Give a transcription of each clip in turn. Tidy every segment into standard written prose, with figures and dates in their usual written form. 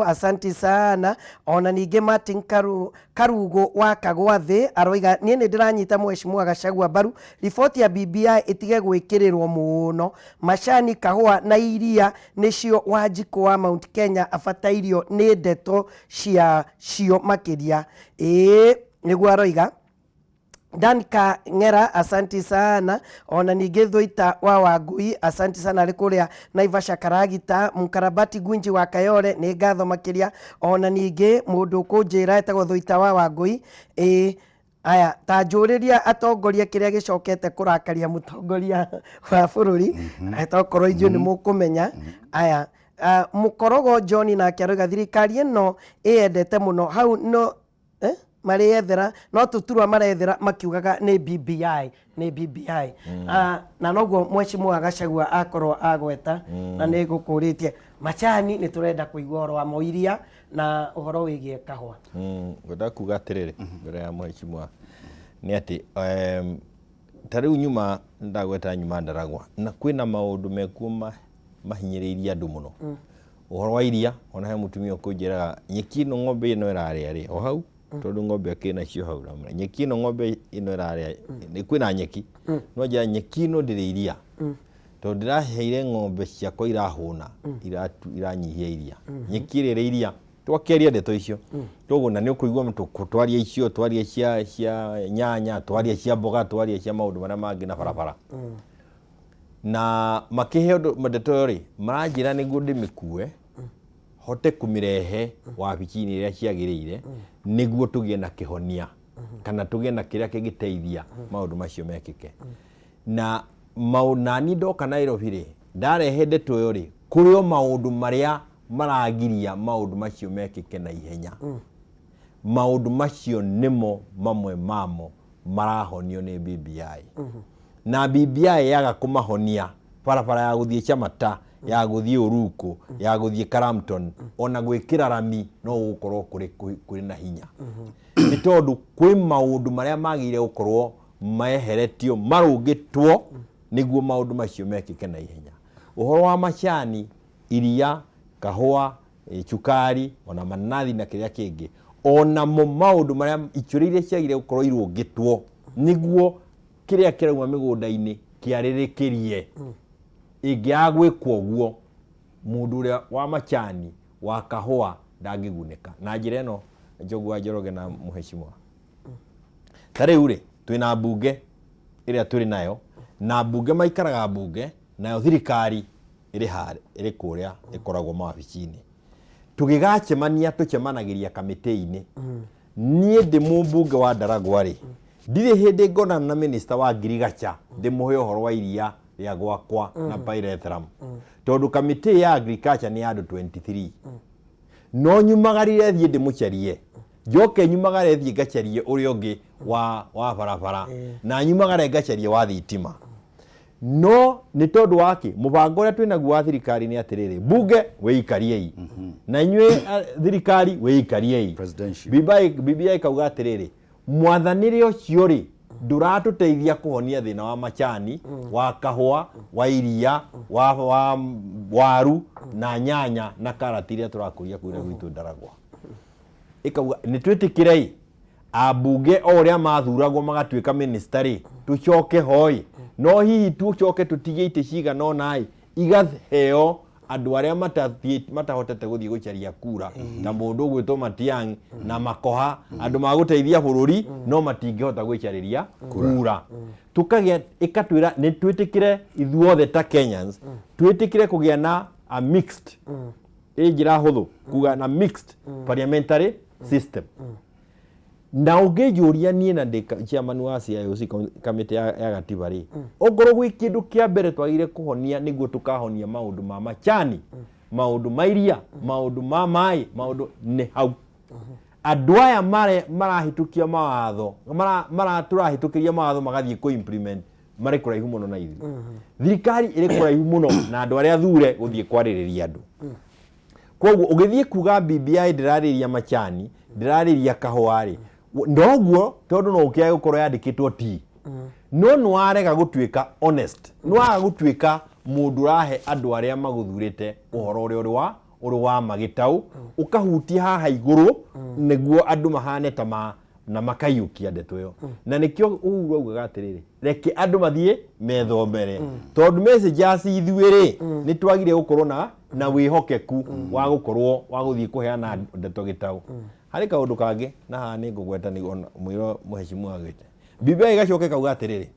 Nditimurano asanti sana ona ninge Martin Karugo wa Kagwathi aroiga nie ni ndiranyita mheshimiwa Gachagua mbaru riboti ya BBI itige gwikirirwo muno macani kahua na iria nicio Wanjiku wa Mount Kenya afatairio ni ndeto cio makiria niguo aroiga. Danika Ngera asanti sana ona ninge Thuita wa Wangui asanti sana ari kuria Naivasha Karagita Mkarabati Gwinji wa Kayore ni ngatho makiria ona ninge mundu kunjira etagwo Thuita wa Wangui aya ta njuriria atongoria kiria gicokete kurakaria mutongoria wa bururi etokorwo ijue ni mukumenya aya Mukorogo John na akiaroiga thirikari ino iendete muno hau no marethera no tuturwa marethera makiugaga ni BBI na noguo mheshimiwa Gachagua akorwo agweta na ni gukuritie macani ni turenda kuigua horo wa moiria na uhoro wigie kahwa ngoda kuga atiriri mbere ya mheshimiwa ni ati tariu nyuma ndagweta nyuma ndaragwa na kwina maundu mekuo mahinyiriria andu muno uhoro wa iria ona he mutumia kunjiraga nyeki no ng'ombe ino iraria o hau tondu ng'ombe akina cio hau ramwe nyeki no ng'ombe ino iraria ni kwina nyeki no nja nyeki no ndire iria tondu ndiraheire ng'ombe ciakwa irahuna iranyihia iria nyeki rire iria twakeria ndeto icio toguo na ni ukuigua mtu twaria icio twaria cia nyanya twaria cia mboga twaria cia maundu maria mangi na barabara na makihe ndeto ri maranjira niguo ndimikue hote kumirehe wabici-ini iria ciagiriire niguo tugie na kihonia kana tugie na kiria kigiteithia maundu macio mekike na maunani ndoka Nairobi ri ndarehe ndeto yo ri kurio maundu maria maragiria maundu macio mekike na ihenya maundu macio nimo mamwe mamo marahonio ni BBI na BBI yaga kumahonia barabara ya guthie Chamata ya guthie Uruku ya guthie Karamton ona gwikira rami no gukorwo kuri na hinya ni tondu kwi maundu maria magire gukorwo maeheretio marugitwo niguo maundu macio mekike na ihenya uhoro wa macani iria kahua chukari ona manathi na kiria kingi ona maundu maria ichuriire ciagire gukorwo irugitwo niguo kiria kirauma migunda-ini kiaririkirie ingiagwikwo guo mundu uria wa macani wa kahua ndangigunika na njira ino Njogua Njoroge na mheshimiwa tariu ri twina bunge iria turi nayo na bunge maikaraga bunge nayo thirikari iri kuria ikoragwo mawabici-ini tugigacemania tucemanagiria kamiti-ini nie ndi mumbunge wa Ndaragwa ri ndire hindi ngona na minister wa Agriculture ndimuhe uhoro wa iria ya gwakwa na Pairetram tondu kamiti ya Agriculture ni andu 23 no nyumagarire thie ndimucarie njoke nyumagare thie ngacarie uri ungi wa barabara na nyumagare ngacarie wa thitima no ni tondu wake mubango uria twinaguo wa thirikari ni atiriri bunge weikariei na inywe thirikari weikariei BBI kauga atiriri mwathanire ucio ri nduratuteithia kuhonia thina wa macani wa kahua wa iria wa waru na nyanya na karati iria turakuria kuira gwitu Ndaragwa ikauga ni twitikirei abunge oria mathuragwo magatuika ministeri tucoke hoi no hihi tucoke tutigie ite ciga no nai igatheo andu aria matahotete guthie gucaria kura na mundu gwitwo Matiang'i na Makoha andu maguteithia bururi no matingihota gwicariria kura tukagia ikatwira ni twitikire ithuothe ta Kenyans twitikire kugia na a mixed njira huthu kuga na mixed parliamentary system na ungejuria nie na chairman wa CIOC committee ya gatiba ri ongoro gwi kindu kia mbere twagire kuhonia niguo tukahonia maundu ma macani maundu mairia maundu ma mai maundu ni hau andu aya marahitukia mawatho turahitukĩria mawatho magathie ku implement mari kuraihu muno na ithu thirikari iri kuraihu muno na andu aria thure guthie kwaririria andu koguo ugithie kuga BBI ndirariria macani ndirariria kahwari ndoguo tondu no ukia gukorwo yandikitwo ti no nwarega gutuika honest nwaga gutuika mundu rahe andu aria maguthurite uhoro uri uri wa magitau ukahutia haha iguru niguo andu mahane ta na makayukia ndeto yo na nikio uhuru augaga atiriri reke andu mathie methombere tondu messages ithuiri ni twagire gukorwo na wihokeku wa gukorwo wa guthie kuheana ndeto gitau hari kaundu kangi na haha ni ngugweta ni mwiro muheshimiwa agite Biblia igacoka kauga atiriri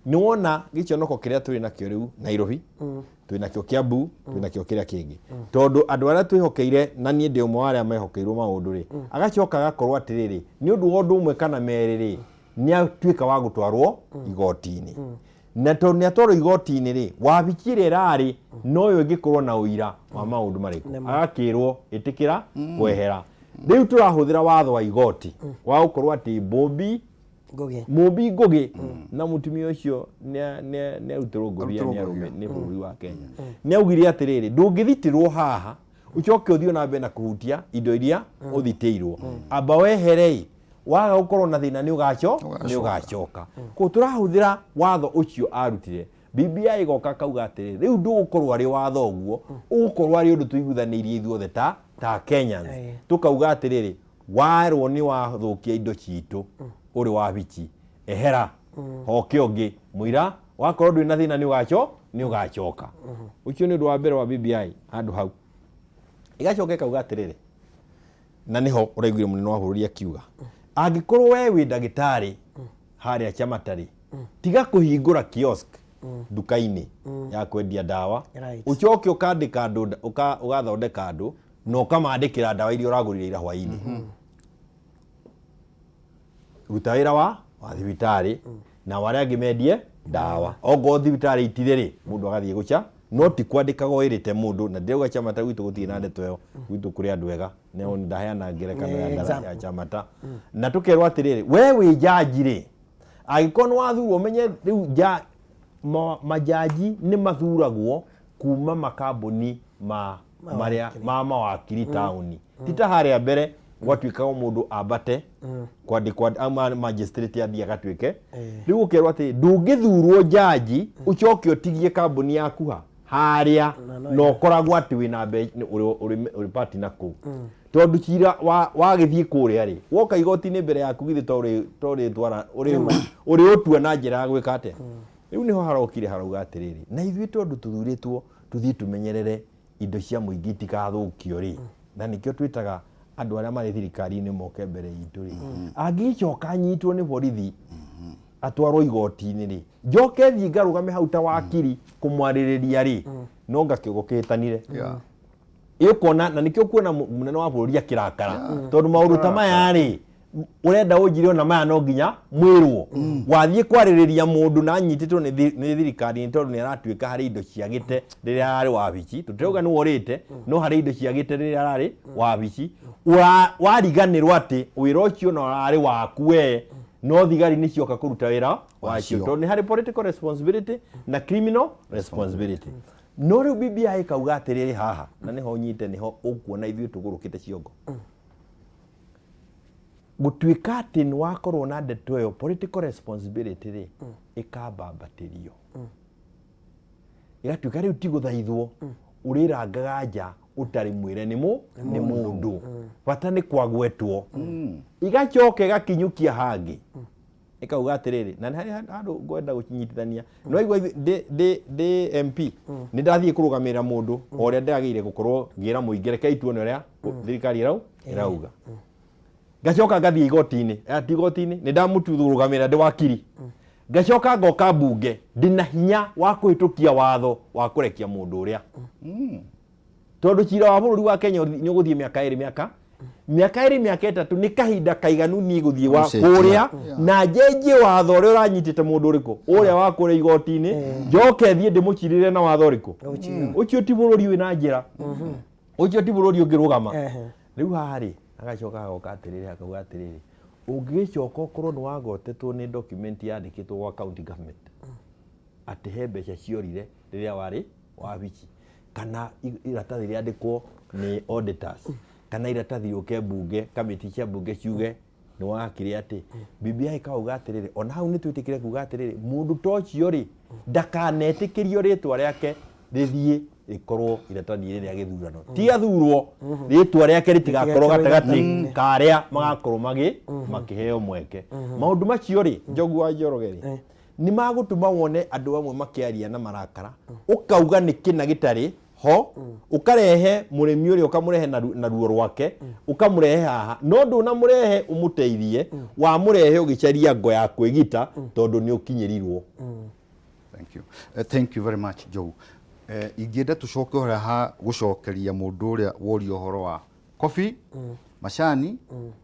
ni wona gicionoko kiria turi na kio riu Nairobi turi na kio Kiambu turi na kio kiria kingi tondu andu aria twihokeire na nie ndi umwe aria mehokeirwo maundu ri agacoka agakorwo atiriri ni undu wondu umwe kana meriri ni atuika wa gutwarwo igoti-ini na tondu ni atwarwo igoti-ini ri wabikire rari no yo ngikorwo na uira wa maundu mariku agakirwo itikira kwehera riu turahuthira watho wa igoti wa gukorwo ati Bobi Ngugi na mutumia ucio ne arutirwo ngobia ni arume ni bũrũri wa Kenya ni augire atiriri ndungithitirwo haha ucoke uthio na mbere na kuhutia indo iria uthitiirwo amba weherei waga gukorwo na thina ni ugacoka ko turahuthira watho ucio arutire BBI igoka kauga atiriri riu ndugukorwo ari watho uguo ugukorwo ari undu tuiguthanirie ithuothe ta Kenyans tukauga atiriri warwo ni wathukia indo citu uri wabichi ehera hoke ungi muira wakorwo ndwi na thina ni ugacoka ucio ni undu wa mbere wa BBI andu hau igacoka kauga atiriri na niho uraiguire munene wa bururi akiuga angikorwo we wi ndagitari haria Chamatari tiga kuhingura kiosk duka-ini ya kwendia dawa ucoke ukandika andu ugathondeka andu no kamandikira dawa iria uragurire ira hwaini ruta wira wa thibitari na waria ngimendie dawa ongo thibitari itithiri mundu agathie gucha no ti kwandikago irite mundu na ndirauga Chamata gwitu gutie na ndeto yo gwitu kuri andu ega ne ndaheana ngerekano ya Chamata na tukerwo atiriri we wi jaji ri agikono wathurwo umenye riu majaji ni mathuragwo kuma makambuni maria mawakiri tauni tita haria mbere gwatuikaga mundu ambate kwandikwa magistrate athie agatwike riu ukerwo ati ndungithurwo jaji ucoke utigie kambuni yaku haria no koragwo ati wina uri party naku tondu cira wagithie kuria ri woka igoti-ini mbere yaku githi tori twara uri utua na njira ya gwika ate riu niho harokire harauga atiriri na ithuĩ tondu tuthuritwo tuthie tumenyerere indo cia muingi tikathukio ri na nikio twitaga andu aria mari thirikari-ini moke mbere itu ri angicoka anyitwo ni borithi atwarwo igoti-ini ri njoke thie ngarugame hau ta wakiri kumwaririria ri no ngakiugo kihitanire ikona na nikio kuona munene wa bururi akirakara tondu maundu ta maya ri urenda unjire ona maya no nginya mwirwo wathie kwaririria mundu na anyititwo ni thirikari tondu ni aratuika hari indo ciagite riria ari wabici tutirauga ni worite no hari indo ciagite riria ari wabici wariganirwo ati wira ucio no ari waku we no thigari ni cioka kuruta wira wacio tondu ni hari political responsibility na criminal responsibility no riu BBI kauga atiriri haha na niho nyite niho ukuona ithuĩ tugurukite ciongo gutuika ati ni wakorwo na ndeto yo political responsibility ri ikambambatirio igatuika riu tiguthaithwo urirangaga nja utari mwire ni mundu bata ni kwagwetwo igacoka igakinyukia hangi ikauga atiriri na hari handu ngwenda gukinyitithania no igwa de MP ni ndathie kurugamira mundu oria ndagire gukorwo ngira muingire kaituone oria thirikari irauga gacoka ngathie igoti-ini igoti-ini ni ndamuturugamira ndi wakiri gacoka ngoka mbunge ndina hinya wa kuhitukia watho wa kurekia mundu uria tondu cira wa bururi wa Kenya ni uguthie miaka itatu ni kahinda kaiganu ni guthie wa kuria na njenje watho uria uranyitite mundu uriku uria wa kuria igoti-ini njoke thie ndimucirire na watho uriku ucio ti bururi wina njira ucio ti bururi ungirugama riu hari agacoka agoka atiriri akauga atiriri ungicoka ukorwo ni wagotetwo ni document yandikitwo gwa county government ati he mbeca ciorire riria wari wabici kana iratathi riandikwo ni auditors kana iratathi uke bunge kamiti cia bunge ciuge ni wakire ati BBI kauga atiriri ona hau ni twitikire kuga atiriri mundu tocio ri ndakanetikirio ritwa riake rithie ikorwo iratathi rĩa gĩthurano ti athurwo rĩtwa rĩake rĩtigakorwo gatagatĩ karĩa magakorwo makĩheo mweke. Maũndũ macio rĩ Njogu wa Njoroge rĩ nĩ magũtũma wone andũ amwe makĩaria na marakara ũkauga nĩ kĩna gĩtarĩ ho ukarehe mũrĩmi ũrĩa ũkamũrehe na ruo rwake ukamũrehe haha no ndũnamũrehe ũmũteithie wa mũrehe ũgĩcaria ngo ya kwĩgita tondũ nĩ ũkinyirirwo. Thank you very much Joe. Ingĩenda tũcoke haha gũcokeria mũndũ ũrĩa worio ũhoro wa coffee macani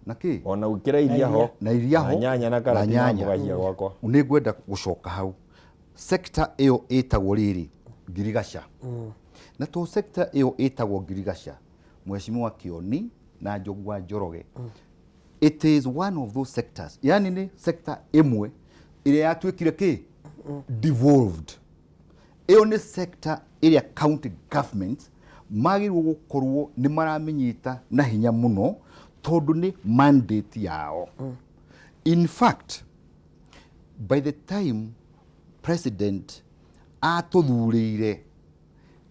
na kĩ ona gwĩkĩra iria ho na iria ho na nyanya na karati na mboga cia gwakwa. Nĩ ngwenda gũcoka hau sector ĩyo ĩtagwo rĩrĩ ngirigaca na to sector ĩyo ĩtagwo ngirigaca Mheshimiwa Kioni na Njogu wa Njoroge. It is one of those sectors, yani nĩ sector ĩmwe ĩrĩa yatuĩkire kĩ devolved. Ĩyo nĩ sector ĩrĩa county government magĩrĩirwo gũkorwo nĩ maramenyita na hinya mũno tondũ nĩ mandate yao. In fact, by the time president atũthurĩire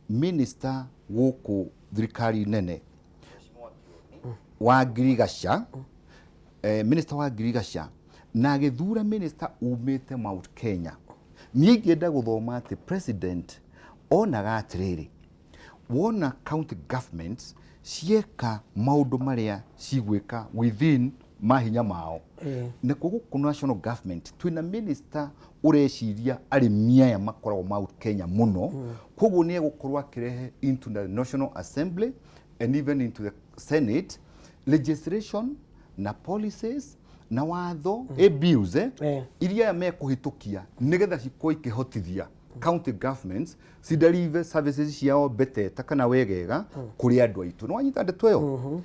minister gũkũ thirikari nene wa ngirigaca minister wa ngirigaca na agĩthura minister umĩte Mount Kenya, niĩ ingĩenda gũthoma atĩ president onaga atĩrĩrĩ wona county governments cieka maũndũ marĩa cigwĩka within mahinya mao na gũkũ national government twĩna minister ureciria arĩmi aya makoragwo Mount Kenya mũno koguo nĩ egũkorwo akĩrehe into the National Assembly and even into the Senate legislation na policies na watho bills iria mekũhĩtũkia nĩgetha cikorwo ikĩhotithia county governments deliver services ciao beteta kana wegega kũrĩ andũ aitũ. No wanyita ndeto ĩyo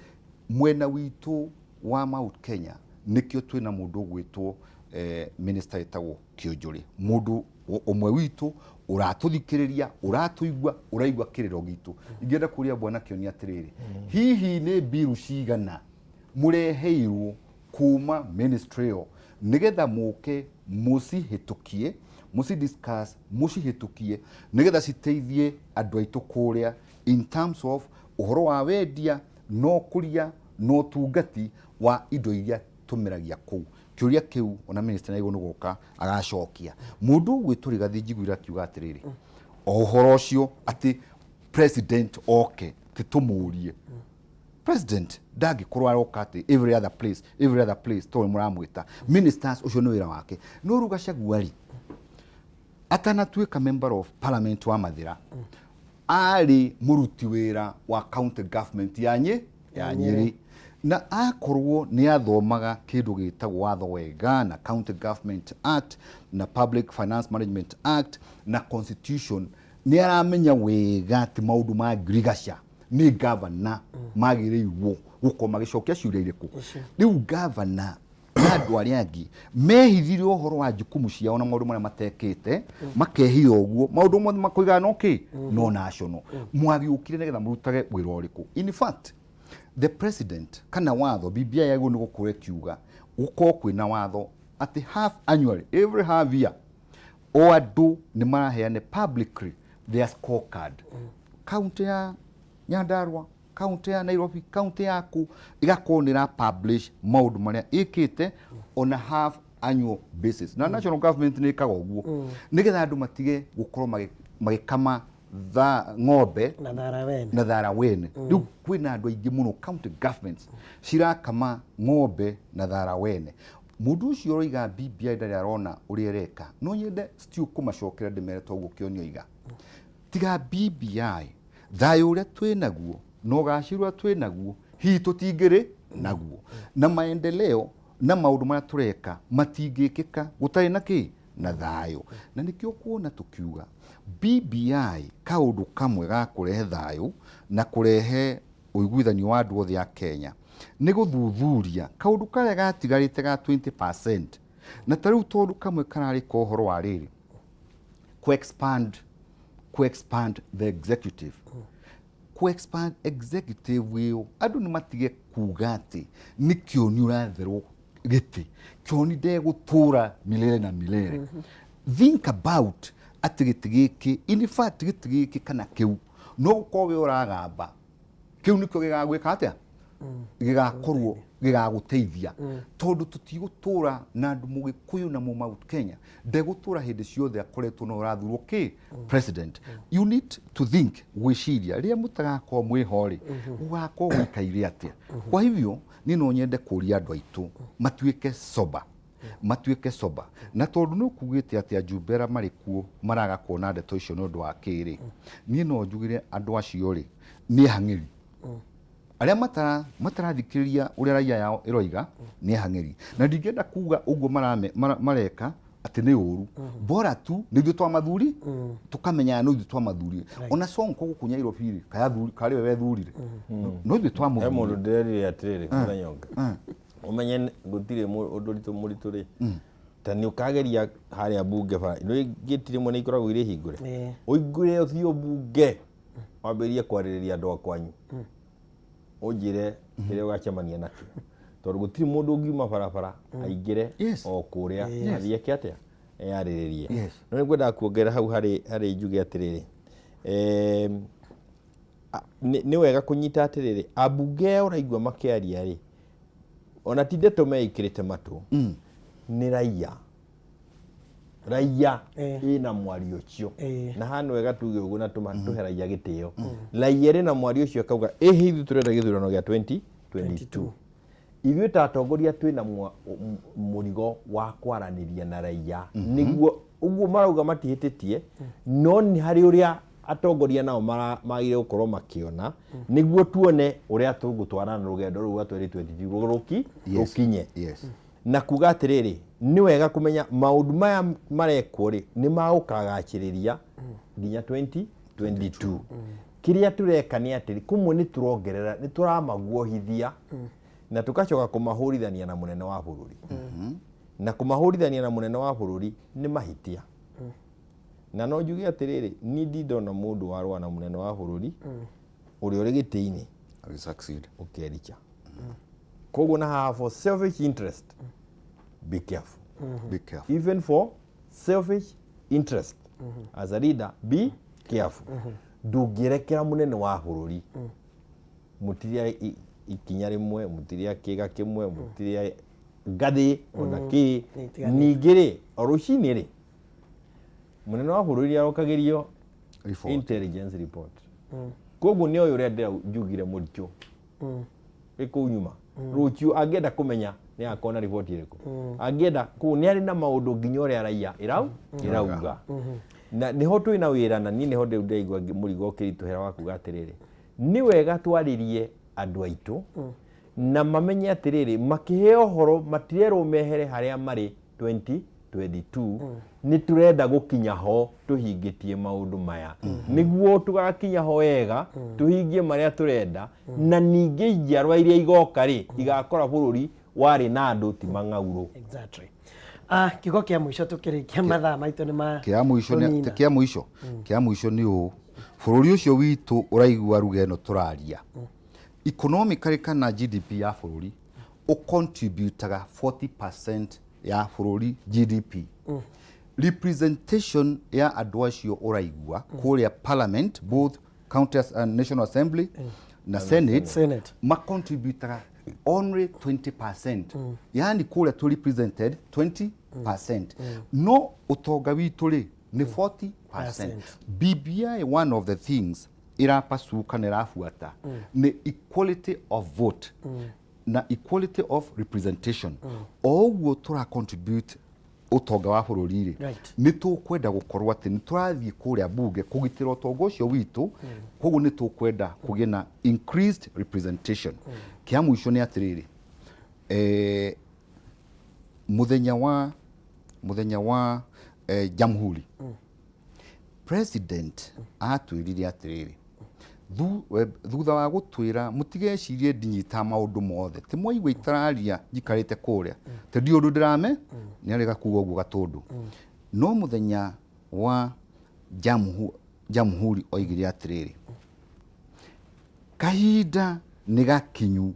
mwena witũ wa Mount Kenya nĩkĩo twĩna mũndũ gwĩtwo minister etagwo Kĩonjũrĩ, mũndũ ũmwe witũ ũratũthikĩrĩria ũratũigua ũraigua kĩrĩro gitũ. Ingĩenda kũria bwana Kĩoni atĩrĩrĩ hihi nĩ bill cigana mũreheirwo kuma ministry ĩyo nĩgetha mũke mũcihĩtũkie discuss mũcihĩtũkie nĩgetha citeithie andũ aitũ kũrĩa in terms of ũhoro wa wendia no kũria no tungati wa indo iria tũmeragia kũu. Kĩũria kĩu ona minister na igũrũ gũka agacokia. Mũndũ gwĩtũrĩ gathi njiguira kiuga atĩrĩrĩ ũhoro ũcio atĩ president oke tũmũrie president ndangĩkorwo aroka atĩ every other place tondũ mũramwĩta ministers ũcio nĩ wĩra wake. No rĩu Gachagua rĩ atanatuĩka member of parliament wa Mathira arĩ mũruti wĩra wa county government ya Nyeri na akorwo nĩ athomaga kĩndũ gĩtagwo watho wega na County Government Act na Public Finance Management Act na Constitution nĩ aramenya wega atĩ maũndũ ma ngirigaca nĩ governor magĩrĩirwo gũkorwo magĩcokia ciũria irĩkũ. Rĩu governor na andũ arĩa angĩ mehithire ũhoro wa jukumu ciao na maũndũ marĩa matekĩte makehia ũguo maũndũ mothe makũigana okay no national mwagĩũkire nĩgetha mũrutage wĩra ũrĩkũ. In fact the president kana watho BBI yagwo nĩ gũkũre kiuga gũkorwo kwĩna watho atĩ half annually every half year o andũ nĩ maraheane publicly their scorecard. County ya Nyandarua, county ya Nairobi, county yaku igakorwo nĩ ra publish maũndũ marĩa ĩkĩte on a half annual basis. Na national government nĩ ĩkaga ũguo nĩgetha andũ matige gũkorwo magĩkama ng'ombe na thara wene. Rĩu kwĩna andũ aingĩ mũno county governments cirakama ng'ombe na thara wene. Mũndũ ũcio ũroiga BBI ndarĩ arona ũrĩa ĩreka. No nyende still kũmacokera ndĩmere toguo Kĩoni oiga tiga BBI thayũ ũrĩa twĩnaguo no gacĩru ũrĩa twĩnaguo hihi tũtingĩrĩ naguo na maendeleo na maũndũ marĩa tũreka matingĩkĩka gũtarĩ na kĩ na thayũ. Na nĩkĩo kuona tũkiuga BBI kaũndũ kamwe ga kũrehe thayũ na kũrehe ũiguithanio wa andũ othe a Kenya nĩ gũthuthuria kaũndũ karĩa gatigarĩte ga 20% na tarĩu tondũ kamwe kararĩ ka ũhoro wa rĩrĩ expand the executive expand executive wĩyo andũ nĩ matige kuga atĩ nĩ Kĩoni ũratherwo gĩtĩ Kĩoni ndegũtũra milele na milele. Think about atĩ gĩtĩ gĩkĩ in fact gĩtĩ gĩkĩ kana kĩu no kowe uragamba kiu nikyo gigagwika atia gigakorwo gigaguteithia tondu tutigutura na andu mugikuyu na mu Mount Kenya ndegutura hindi ciothe akoretwo no urathurwo ki president. You need to think wiciria ria mutagakorwo mwihori ugakorwo gwikaire atia. Kwa hivyo ni no nyende kuria andu aitu matuike soba na tondu no kugite ati ajumbera marikuo maraga kuona ndeto icio no ndu wa kiri ni no njugire andu acio ri ni hang'iri aria matarathikiriria uria raia yao iroiga ni hang'iri na ndingenda kuga uguo mareka ati ni uru bora tu nithio twa mathuri tukamenya no ithio twa mathuri ona sonko gukunya iropiri kari we thurire no ithio twa mu mundu ndireri atiriri kunyonga umenye gutire undu muritu ri tani ukageria haria bunge ba no gitire mwe ni ikoragwo ire hingure uingure uthio bunge wambirie kwaririria andu akwanyu ujire ire ugacemania nakio tondu gutire mundu ungiuma barabara aingire o kuria athie kiatia yariririe no ningwenda kuongera hau hari njuge atiriri ni wega kunyita atiriri abunge uraigua makiaria ri ona ti ndeto meikirite matu ni raia ina mwari ucio na hano wega tuge uguo na tuheragia gitio raia ri na mwari ucio akauga hithi turenda githurano gia 2022 ithuĩ ta atongoria twina murigo wa kwaraniria na raia niguo uguo marauga matihititie no ni hari uria atongoria nao magire gukorwo makiona niguo tuone uria tugutwarana rugendo rwa 2022 rukinye na kuga atiriri ni wega kumenya maundu maya marekwo ri ni magukagaciriria nginya 2022 kiria tureka ni atiri kumwe ni turongerera ni turamaguohithia na tukacoka kumahurithania na munene wa bururi na kumahurithania na munene wa bururi ni mahitia na no njuge atiriri ni ndona mundu warwa na munene wa bururi uri uri gitiini I succeed ukericha koguo na have for selfish interest be careful even for selfish interest as a leader be careful ndugirekera munene wa bururi mutiria ikinya rimwe mutiria kiga kimwe mutiria ngathi ona ki ningiri orucini ri munene wa bururi arokagirio intelligence report koguo ni oyo ria njugire muricho iko nyuma ruchu agenda kumenya ni akona report iriko agenda ku ni ari na maundu nginya ria raia irauga na niho twina wira na ni ho ndeigwa murigo kirituhera wa kuga atiriri ni wega twaririe andu aitu na mamenye atiriri makiheo horo matirero mehere haria mari 2022 ni turenda gukinya ho tuhingitie maundu maya niguo tugakinya ho wega tuhingie maria turenda na ningi njiarwa iria igoka ri igakora bururi wari na andu ti mang'auru exactly. Kigo kia mwisho tukirikia mathaa maitu ni ma kia mwisho ni u bururi ucio witu uraigua rugeno turaria economically kana GDP ya bururi o contributaga 40% ya bururi GDP representation ya andu acio uraigua kuria parliament both counties and national assembly na senate ma contributaga only 20%. Yani kuria tu represented 20%. No utonga witu ri ni 40%. BBI one of the things irapasuka nirafuata ni equality of vote na equality of representation. Oguo tura contribute utonga wa bururi ri ni tukwenda gukorwa ati ni turathie kuria bunge kugitira utonga ucio witu koguo ni tukwenda kugina increased representation. Kia mwisho ni atiriri muthenya wa jamhuri president atwirire atiriri thutha wa gutwira mutigecirie ndinyita maundu mothe ti mwaigwa itararia jikarite kuria ti ndi undu ndirame ni arega kuga uguo gatundu no muthenya wa jamhuri oigire atiriri kahinda ni gakinyu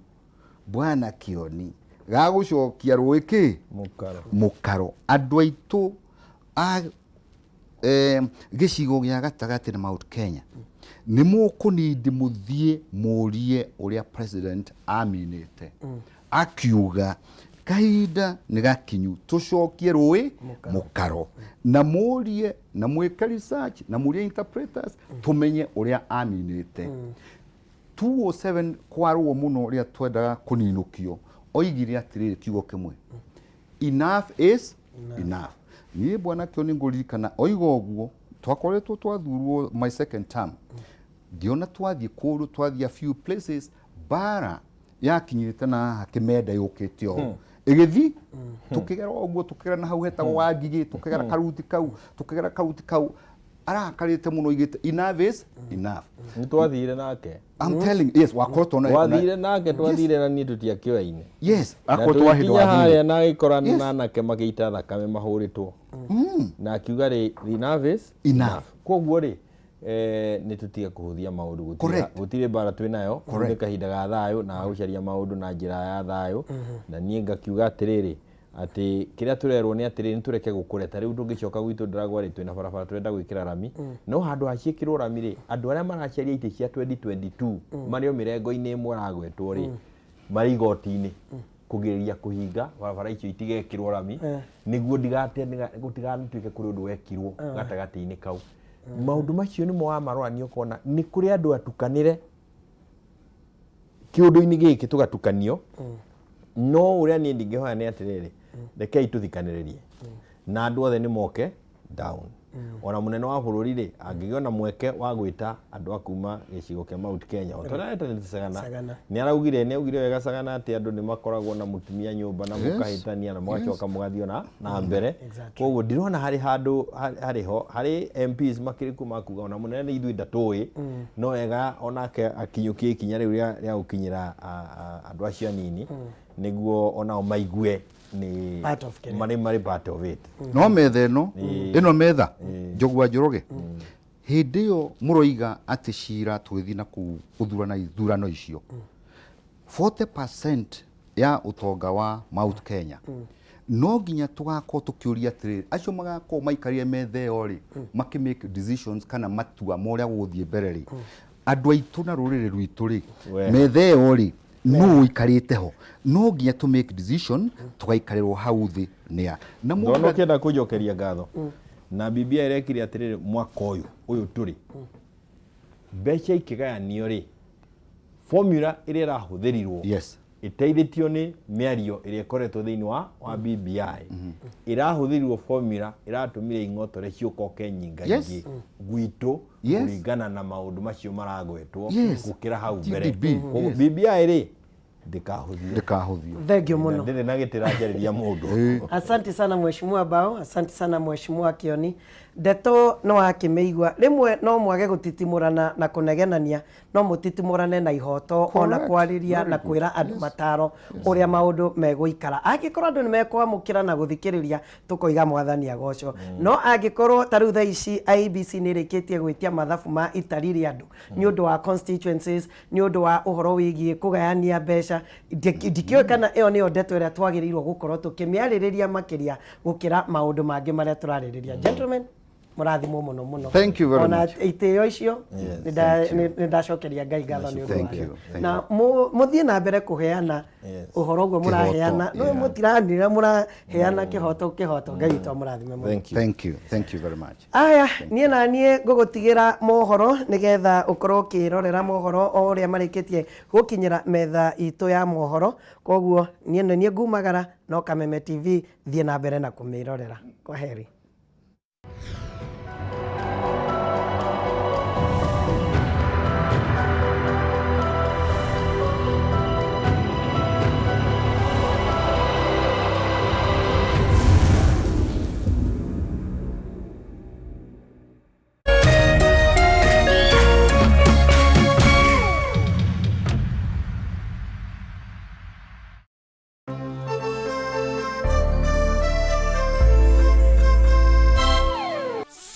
bwana Kioni ga gucokia ruiki mukaro andu aitu gicigo gia gatagati na Mount Kenya nĩ mũkũnindi mũthiĩ mũrie ũrĩa president aminĩte akiuga kahinda nĩ gakinyu tũcokie rũĩ mũkaro na mũrie na mwĩke research na mũrie interpreters tũmenye ũrĩa aminĩte 207 kwarwo mũno ũrĩa twendaga kũninũkio oigire atĩrĩrĩ kiugo kĩmwe enough is enough niĩ bwana Kĩoni ngũririkana oiga ũguo twakoretwo twathurwo my second term ndiona twathiĩ kũndũ twathiĩ a few places bara yakinyĩte na Kĩmenda yũkĩte o ĩgĩthi tũkĩgera ũguo tũkĩgera na hau hetagwo wa Ngigĩ tũkĩgera karuti kau arakarĩte mũno igĩte enough is enough nĩ twathire nake I'm telling yes wakorwo na twathire nake twathire na niĩ tũtiakĩoyaine yes akorwo twahĩndwo harĩa na gĩkorana na anake magĩita thakame mahũrĩtwo na akiuga enough is enough koguo rĩ nĩ tũtige kũhũthia maũndũ gũtirĩ bara twĩnayo nĩ kahinda ga thayũ na gũcaria maũndũ na njĩra ya thayũ na niĩ ngakiuga atĩrĩrĩ atĩ kĩrĩa tũrerwo nĩ atĩrĩrĩ nĩ tũreke gũkũreta rĩu tũngĩcoka gwitũ ndĩragwa rĩ twĩna barabara twenda gwĩkĩra rami no handũ ha ciĩkĩrwo rami rĩ andũ arĩa maracaria itĩ cia 2022 marĩ o mĩrengo-inĩ ĩmwe aragwetwo rĩ marĩ igoti-inĩ kũgĩrĩria kũhinga barabara icio itigekĩrwo rami nĩguo gũtiganatuĩke kũrĩ ũndũ wekirwo gatagatĩ-inĩ kau maũndũ macio nĩmo wamarorania ũkona nĩ kũrĩ andũ atukanĩre kĩũndũ-inĩ gĩkĩ tũgatukanio no ũrĩa niĩ ndingĩhoya nĩ atĩrĩrĩ rekei tũthikanĩrĩrie na andũ othe nĩ moke down ona mũnene wa bũrũri rĩ angĩgĩa na mweke wa gwĩta andũ a kuma gĩcigo kĩa Mount Kenya tũrareta nĩ Sagana nĩ augire wega Sagana atĩ andũ nĩ makoragwo na mũtumia nyũmba na mũkahĩtania na mũgacoka mũgathiĩ na mbere koguo ndirona harĩ handũ harĩ MPs makĩrĩku makuga ona mũnene nĩ ithuĩ ndatũĩ no wega onake akinyũkie ikinya rĩu rĩa gũkinyĩra andũ acio anini nĩguo onao maigue ni marĩ part of it no metha ĩno metha Njogua Njoroge hĩndĩ ĩyo mũroiga atĩ cira twĩthi na kũthurana ithurano icio 40% ya ũtonga wa Mount Kenya no nginya tũgakorwo tũkĩũria atĩrĩrĩ acio magakorwo maikarire metha ĩyo rĩ makĩmake decisions kana matua ma ũrĩa gũgũthiĩ mbere rĩ andũ aitũ na rũrĩrĩ rwitũ rĩ metha ĩyo rĩ no ikarĩte ho no nginya to make decision tũgaikarĩrwo hau thĩ nĩa na mũndũ kĩenda kũnjokeria ngatho na BBI irekire atĩrĩrĩ mwaka ũyũ tũrĩ mbeca ikĩgayanio rĩ formula ĩrĩa ĩrahũthĩrirwo ĩteithĩtio nĩ mĩario ĩrĩa ĩkoretwo thĩinĩ wa BBI ĩrahũthĩrirwo formula ĩratũmire ing'otore ciũkoke nyingaingĩ gwitũ kũringana na maũndũ macio maragwetwo gũkĩra hau mbere BBI rĩ ndikahuthio thengio muno ndĩrĩ na gĩtĩranjarĩria mũndũ asante sana mheshimiwa Bao asante sana mheshimiwa Kioni ndeto no akĩmeigua rĩmwe no mwage gũtitimũrana na kũnegenania no mũtitimũrane na ihoto ona kwarĩria na kwĩra andũ mataro ũrĩa maũndũ megũikara angĩkorwo andũ nĩ mekwamũkĩra na gũthikĩrĩria tũkoiga mwathani agocwo no angĩkorwo ta rĩu thaa ici IEBC nĩ ĩrĩkĩtie gwĩtia mathabu ma itari rĩa andũ nĩ ũndũ wa constituencies nĩ ũndũ wa ũhoro wĩgiĩ kũgayania mbeca ndikĩoĩ kana ĩyo nĩyo ndeto ĩrĩa twagĩrĩirwo gũkorwo tũkĩmĩarĩrĩria makĩria gũkĩra maũndũ mangĩ marĩa tũrarĩrĩria gentlemen mũrathimwo mũno thank you very much ona itĩyo icio nĩ ndacokeria Ngai ngatho nĩ ũndũ wa na mũthiĩ na mbere kũheana ũhoro ũguo mũraheana no mũtiranĩra mũraheana kĩhoto Ngai witũ mũrathime mũno thank you very much aya niĩ na niĩ ngũgũtigĩra mohoro nĩgetha ũkorwo ũkĩrorera mohoro o ũrĩa marĩkĩtie gũkinyĩra metha itũ ya mohoro koguo niĩ ngumagara no Kameme TV thiĩ na mbere na kũmĩrorera kwaheri